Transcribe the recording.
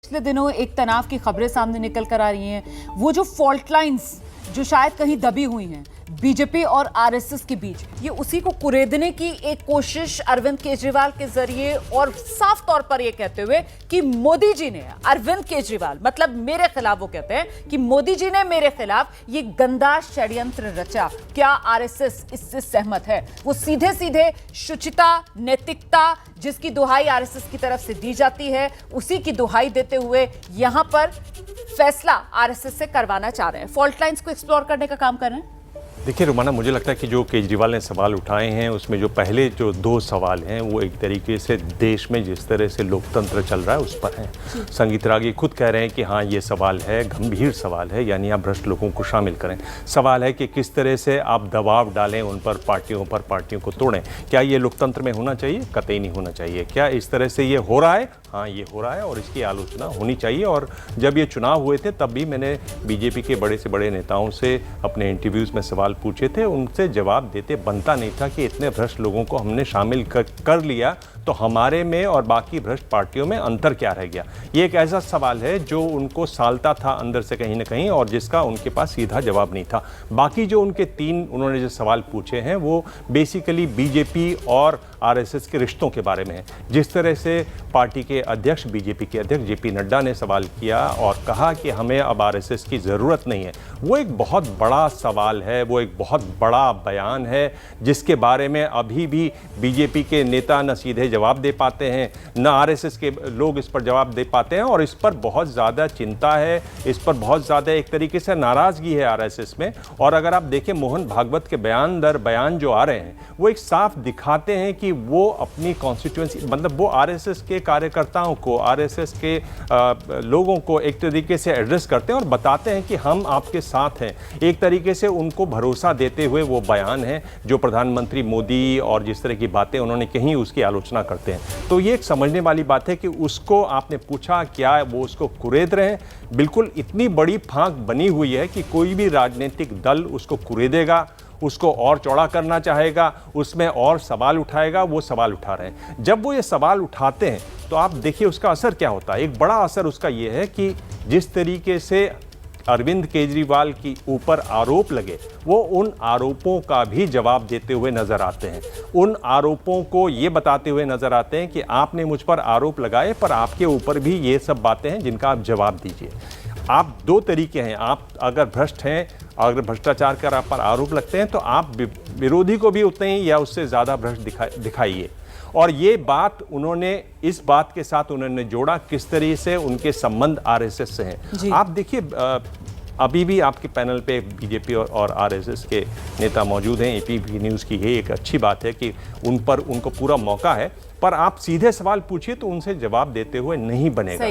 पिछले दिनों एक तनाव की खबरें सामने निकल कर आ रही हैं। वो जो फॉल्ट लाइंस जो शायद कहीं दबी हुई हैं बीजेपी और आरएसएस के बीच, ये उसी को कुरेदने की एक कोशिश अरविंद केजरीवाल के जरिए, और साफ तौर पर ये कहते हुए कि मोदी जी ने, अरविंद केजरीवाल मतलब मेरे खिलाफ, वो कहते हैं कि मोदी जी ने मेरे खिलाफ ये गंदा षड्यंत्र रचा। क्या आरएसएस इससे सहमत है? वो सीधे सीधे शुचिता, नैतिकता जिसकी दुहाई आरएसएस की तरफ से दी जाती है, उसी की दुहाई देते हुए यहां पर फैसला आरएसएस से करवाना चाह रहे हैं। फॉल्ट लाइंस को एक्सप्लोर करने का काम कर रहे हैं। देखिए रुमाना, मुझे लगता है कि जो केजरीवाल ने सवाल उठाए हैं उसमें जो पहले जो दो सवाल हैं वो एक तरीके से देश में जिस तरह से लोकतंत्र चल रहा है उस पर हैं। संगीत रागी खुद कह रहे हैं कि हाँ, ये सवाल है, गंभीर सवाल है, यानी आप भ्रष्ट लोगों को शामिल करें। सवाल है कि किस तरह से आप दबाव डालें उन पर, पार्टियों को तोड़ें। क्या ये लोकतंत्र में होना चाहिए? कतई नहीं होना चाहिए। क्या इस तरह से ये हो रहा है? हाँ, ये हो रहा है और इसकी आलोचना होनी चाहिए। और जब ये चुनाव हुए थे तब भी मैंने बीजेपी के बड़े से बड़े नेताओं से अपने इंटरव्यूज़ में सवाल पूछे थे, उनसे जवाब देते बनता नहीं था कि इतने भ्रष्ट लोगों को हमने शामिल कर लिया तो हमारे में और बाकी भ्रष्ट पार्टियों में अंतर क्या रह गया। ये एक ऐसा सवाल है जो उनको सालता था अंदर से कहीं ना कहीं, और जिसका उनके पास सीधा जवाब नहीं था। बाकी जो उनके तीन उन्होंने जो सवाल पूछे हैं वो बेसिकली बीजेपी और आरएसएस के रिश्तों के बारे में है। जिस तरह से पार्टी के अध्यक्ष, बीजेपी के अध्यक्ष जेपी नड्डा ने सवाल किया और कहा कि हमें अब आरएसएस की ज़रूरत नहीं है, वो एक बहुत बड़ा सवाल है, वो एक बहुत बड़ा बयान है जिसके बारे में अभी भी बीजेपी के नेता न सीधे जवाब दे पाते हैं, न आरएसएस के लोग इस पर जवाब दे पाते हैं। और इस पर बहुत ज़्यादा चिंता है, इस पर बहुत ज़्यादा एक तरीके से नाराज़गी है आरएसएस में। और अगर आप देखें मोहन भागवत के बयान दर बयान जो आ रहे हैं वो एक साफ दिखाते हैं कि वो अपनी कॉन्स्टिट्यूएंसी, मतलब वो आरएसएस के कार्यकर्ताओं को, आरएसएस के लोगों को एक तरीके से एड्रेस करते हैं और बताते हैं कि हम आपके साथ हैं। एक तरीके से उनको भरोसा देते हुए वो बयान है जो प्रधानमंत्री मोदी और जिस तरह की बातें उन्होंने कही उसकी आलोचना करते हैं। तो ये एक समझने वाली बात है कि उसको आपने पूछा क्या वो उसको कुरेद रहे हैं। बिल्कुल इतनी बड़ी फांक बनी हुई है कि कोई भी राजनीतिक दल उसको कुरेदेगा, उसको और चौड़ा करना चाहेगा, उसमें और सवाल उठाएगा। वो सवाल उठा रहे हैं। जब वो ये सवाल उठाते हैं तो आप देखिए उसका असर क्या होता है। एक बड़ा असर उसका ये है कि जिस तरीके से अरविंद केजरीवाल की ऊपर आरोप लगे, वो उन आरोपों का भी जवाब देते हुए नजर आते हैं। उन आरोपों को ये बताते हुए नजर आते हैं कि आपने मुझ पर आरोप लगाए, पर आपके ऊपर भी ये सब बातें हैं जिनका आप जवाब दीजिए। आप दो तरीके हैं, आप अगर भ्रष्ट हैं, अगर भ्रष्टाचार कर आप पर आरोप लगते हैं तो आप विरोधी को भी उतने ही या उससे ज़्यादा भ्रष्ट दिखाइए। और ये बात उन्होंने, इस बात के साथ उन्होंने जोड़ा किस तरह से उनके संबंध आरएसएस से हैं। आप देखिए अभी भी आपके पैनल पे बीजेपी और आरएसएस के नेता मौजूद हैं। एपीपी न्यूज़ की ये एक अच्छी बात है कि उनको पूरा मौका है, पर आप सीधे सवाल पूछिए तो उनसे जवाब देते हुए नहीं बनेगा।